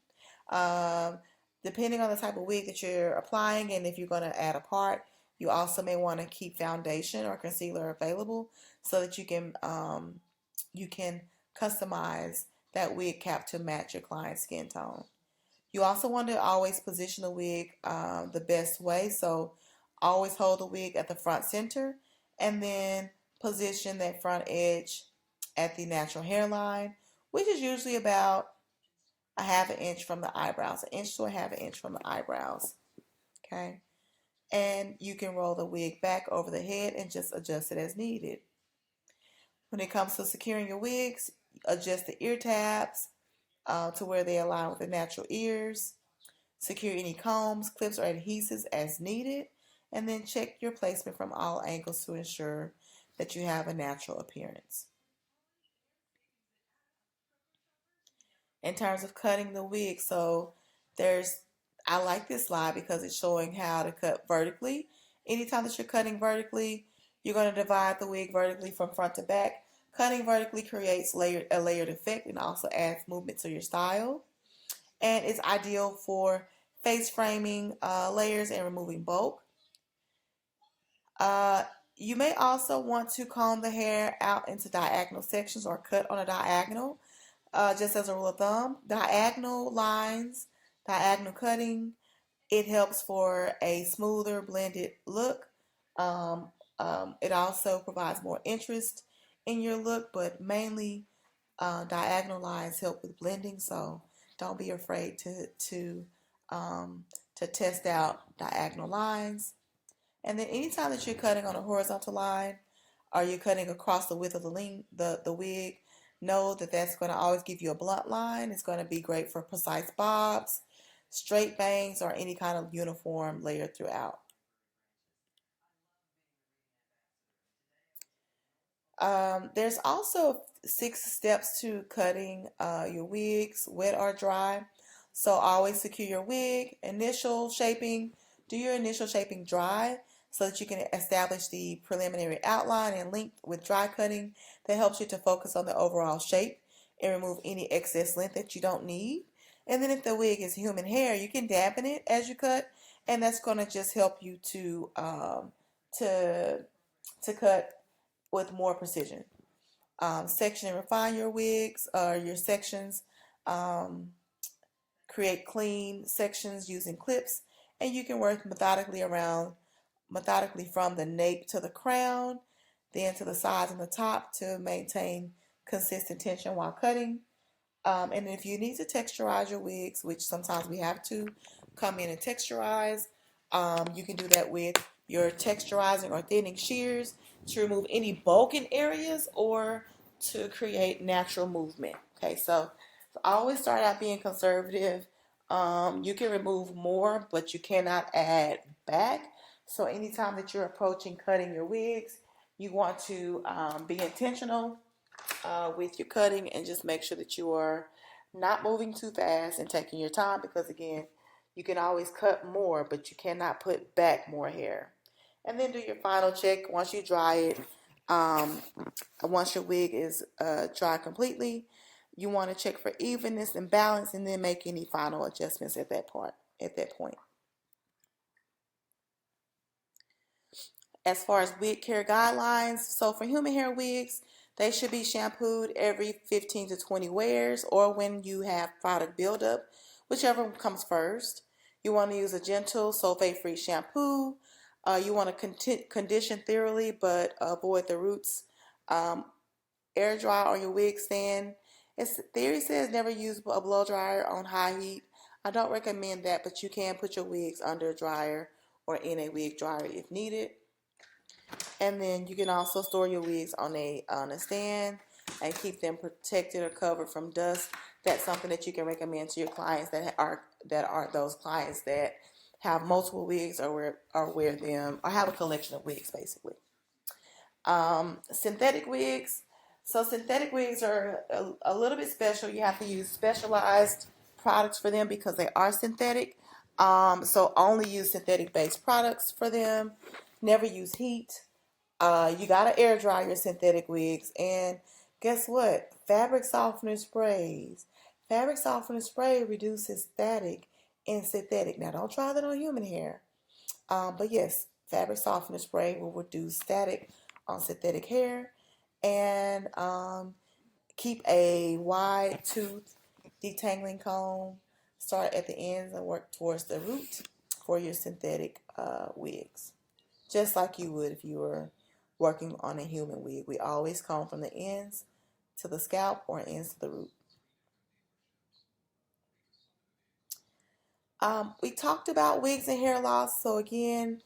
Um, Depending on the type of wig that you're applying and if you're going to add a part, you also may want to keep foundation or concealer available so that you can customize that wig cap to match your client's skin tone. You also want to always position the wig the best way. So Always hold the wig at the front center and then position that front edge at the natural hairline, which is usually about a half an inch from the eyebrows, an inch to a half an inch from the eyebrows. Okay. And you can roll the wig back over the head and just adjust it as needed. When it comes to securing your wigs, adjust the ear tabs to where they align with the natural ears. Secure any combs, clips, or adhesives as needed, and then check your placement from all angles to ensure that you have a natural appearance. In terms of cutting the wig, so I like this slide because it's showing how to cut vertically. Anytime that you're cutting vertically, you're going to divide the wig vertically from front to back. Cutting vertically creates a layered effect and also adds movement to your style. And it's ideal for face framing layers and removing bulk. Uh, you may also want to comb the hair out into diagonal sections or cut on a diagonal. Just as a rule of thumb, diagonal lines, diagonal cutting, it helps for a smoother blended look. Um, it also provides more interest in your look, but mainly diagonal lines help with blending. So don't be afraid to test out diagonal lines. And then anytime that you're cutting on a horizontal line or you're cutting across the width of the wig, know that that's going to always give you a blunt line. It's going to be great for precise bobs, straight bangs, or any kind of uniform layer throughout. There's also 6 steps to cutting your wigs, wet or dry. So always secure your wig. Initial shaping. Do your initial shaping dry so that you can establish the preliminary outline and length with dry cutting. That helps you to focus on the overall shape and remove any excess length that you don't need. And then if the wig is human hair, you can dampen it as you cut, and that's going to just help you to to cut with more precision. Section and refine your wigs or your sections. Um, Create clean sections using clips, and you can work methodically from the nape to the crown, then to the sides and the top to maintain consistent tension while cutting. And if you need to texturize your wigs, which sometimes we have to come in and texturize, you can do that with your texturizing or thinning shears to remove any bulking areas or to create natural movement. Okay, so always start out being conservative. You can remove more, but you cannot add back. So anytime that you're approaching cutting your wigs, you want to be intentional with your cutting and just make sure that you are not moving too fast and taking your time, because again, you can always cut more, but you cannot put back more hair. And then do your final check once you dry it. Um, Once your wig is dry completely, you want to check for evenness and balance, and then make any final adjustments at that point. As far as wig care guidelines, so for human hair wigs, they should be shampooed every 15 to 20 wears or when you have product buildup, whichever comes first. You want to use a gentle sulfate-free shampoo. You want to condition thoroughly but avoid the roots. Air dry on your wig stand. Theory says never use a blow dryer on high heat. I don't recommend that, but you can put your wigs under a dryer or in a wig dryer if needed. And then you can also store your wigs on a stand and keep them protected or covered from dust. That's something that you can recommend to your clients that are those clients that have multiple wigs or wear them or have a collection of wigs basically. Synthetic wigs. So synthetic wigs are a little bit special. You have to use specialized products for them because they are synthetic. So only use synthetic based products for them. Never use heat. You gotta air dry your synthetic wigs, and guess what? Fabric softener sprays. Fabric softener spray reduces static in synthetic. Now, don't try that on human hair. But yes, fabric softener spray will reduce static on synthetic hair, and keep a wide tooth detangling comb. Start at the ends and work towards the root for your synthetic wigs. just like you would if you were working on a human wig. We always comb from the ends to the scalp or ends to the root. We talked about wigs and hair loss. So again,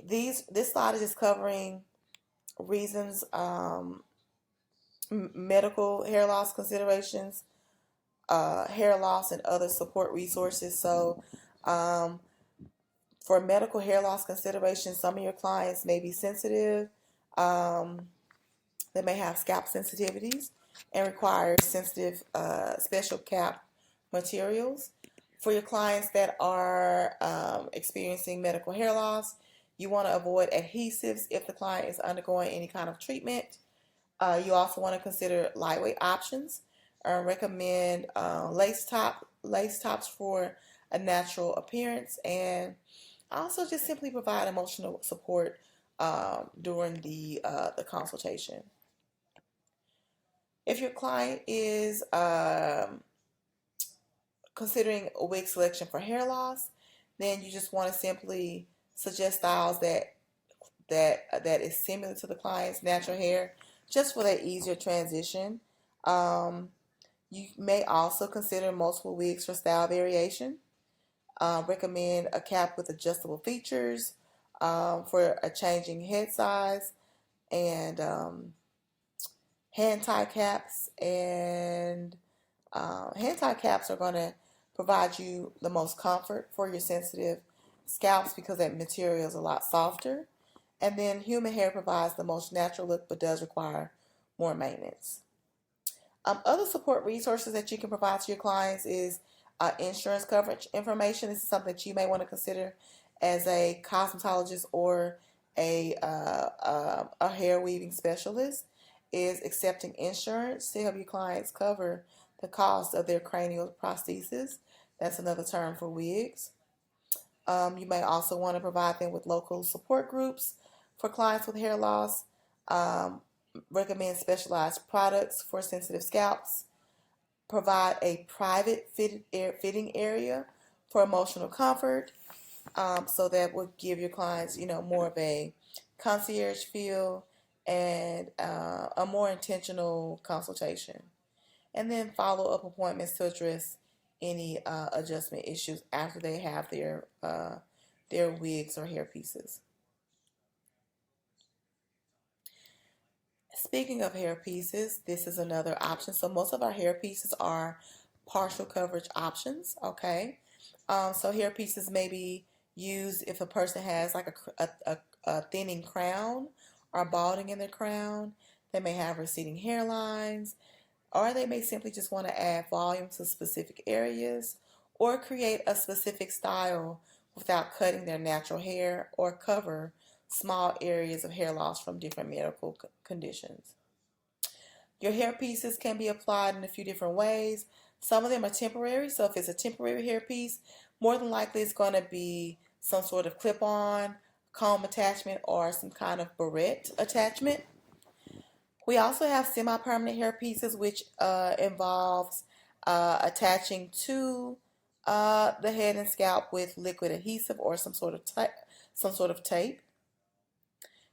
this slide is just covering reasons, medical hair loss considerations, hair loss, and other support resources. So for medical hair loss considerations, some of your clients may be sensitive. They may have scalp sensitivities and require sensitive special cap materials. For your clients that are experiencing medical hair loss, you want to avoid adhesives if the client is undergoing any kind of treatment. You also want to consider lightweight options. Recommend lace tops for a natural appearance, and also just simply provide emotional support during the consultation. If your client is considering a wig selection for hair loss, then you just want to simply suggest styles that is similar to the client's natural hair, just for that easier transition. You may also consider multiple wigs for style variation. Recommend a cap with adjustable features for a changing head size, and hand tie caps. And hand tie caps are going to provide you the most comfort for your sensitive scalps because that material is a lot softer. And then human hair provides the most natural look but does require more maintenance. Other support resources that you can provide to your clients is insurance coverage information. This is something that you may want to consider as a cosmetologist or a hair weaving specialist, is accepting insurance to help your clients cover the cost of their cranial prosthesis. That's another term for wigs. You may also want to provide them with local support groups for clients with hair loss. Recommend specialized products for sensitive scalps. Provide a private fitting area for emotional comfort. So that would give your clients, more of a concierge feel and a more intentional consultation. And then follow-up appointments to address any adjustment issues after they have their wigs or hair pieces. Speaking of hair pieces, this is another option. So most of our hair pieces are partial coverage options, okay? So hair pieces may be used if a person has like a thinning crown or balding in their crown. They may have receding hairlines, or they may simply just want to add volume to specific areas or create a specific style without cutting their natural hair or cover small areas of hair loss from different medical conditions. Your hair pieces can be applied in a few different ways. Some of them are temporary, so if it's a temporary hair piece, more than likely it's going to be some sort of clip-on, comb attachment, or some kind of barrette attachment. We also have semi-permanent hair pieces, which involves attaching to the head and scalp with liquid adhesive or some sort of tape.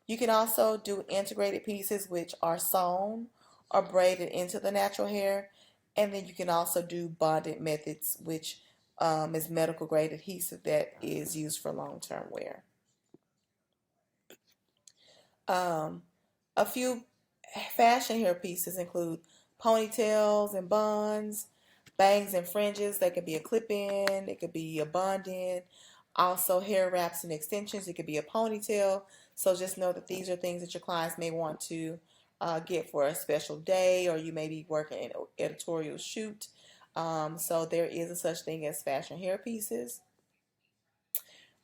You can also do integrated pieces, which are sewn or braided into the natural hair, and then you can also do bonded methods, which is medical grade adhesive that is used for long-term wear. A few fashion hair pieces include ponytails and buns, bangs and fringes. That could be a clip-in, it could be a bun-in. Also hair wraps and extensions. It could be a ponytail. So just know that these are things that your clients may want to get for a special day, or you may be working in an editorial shoot. So there is a such thing as fashion hair pieces.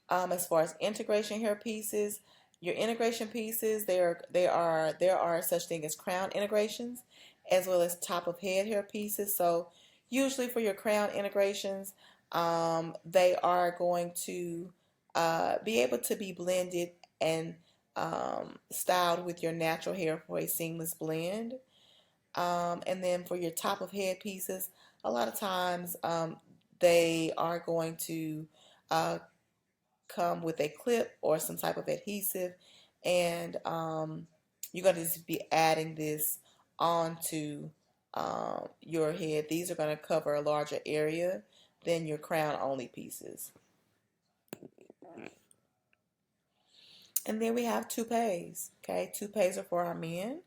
As far as integration hair pieces, your integration pieces, there are such thing as crown integrations, as well as top of head hair pieces. So usually for your crown integrations, they are going to be able to be blended and styled with your natural hair for a seamless blend. And then for your top of head pieces, a lot of times they are going to come with a clip or some type of adhesive, and you're going to just be adding this onto your head. These are going to cover a larger area than your crown only pieces. And then we have toupees. Okay, toupees are for our men.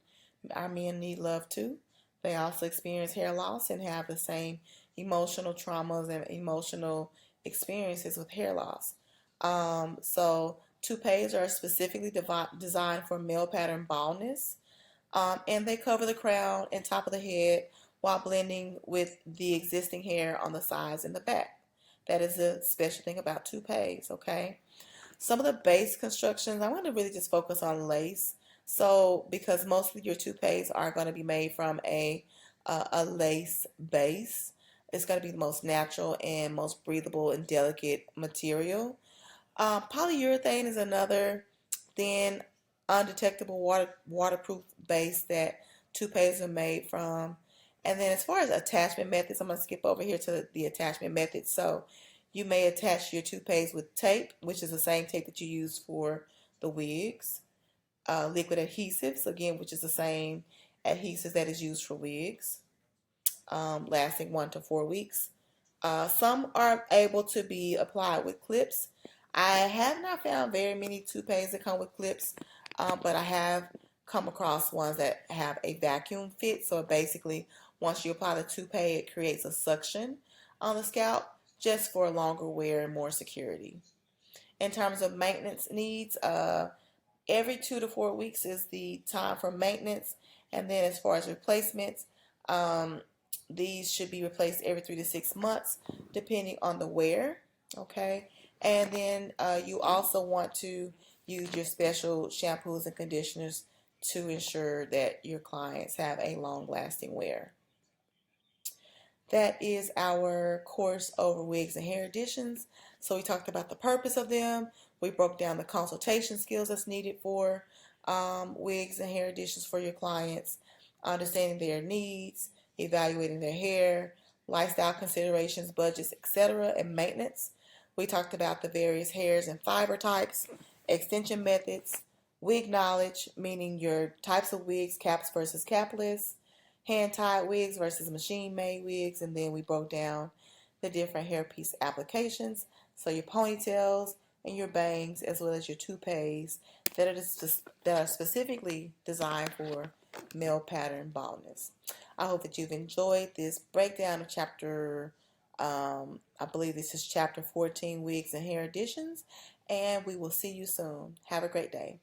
Our men need love too. They also experience hair loss and have the same emotional traumas and emotional experiences with hair loss. So toupees are specifically designed for male pattern baldness, and they cover the crown and top of the head while blending with the existing hair on the sides and the back. That is a special thing about toupees, okay? Some of the base constructions, I want to really just focus on lace. So, because most of your toupees are going to be made from a lace base, it's going to be the most natural and most breathable and delicate material. Polyurethane is another thin, undetectable waterproof base that toupees are made from. And then as far as attachment methods, I'm going to skip over here to the attachment methods. So you may attach your toupees with tape, which is the same tape that you use for the wigs. Liquid adhesives, again, which is the same adhesive that is used for wigs, lasting 1 to 4 weeks. Some are able to be applied with clips. I have not found very many toupees that come with clips, but I have come across ones that have a vacuum fit. So basically, once you apply the toupee, it creates a suction on the scalp just for longer wear and more security. In terms of maintenance needs, every 2 to 4 weeks is the time for maintenance. And then as far as replacements, these should be replaced every 3 to 6 months, depending on the wear. Okay. And then you also want to use your special shampoos and conditioners to ensure that your clients have a long-lasting wear. That is our course over wigs and hair additions. So we talked about the purpose of them. We broke down the consultation skills that's needed for wigs and hair additions for your clients, understanding their needs, evaluating their hair, lifestyle considerations, budgets, etc., and maintenance. We talked about the various hairs and fiber types, extension methods, wig knowledge, meaning your types of wigs, caps versus capless, hand-tied wigs versus machine-made wigs, and then we broke down the different hairpiece applications, so your ponytails and your bangs, as well as your toupees that are specifically designed for male pattern baldness. I hope that you've enjoyed this breakdown of chapter, I believe this is chapter 14, Wigs and Hair Additions, and we will see you soon. Have a great day.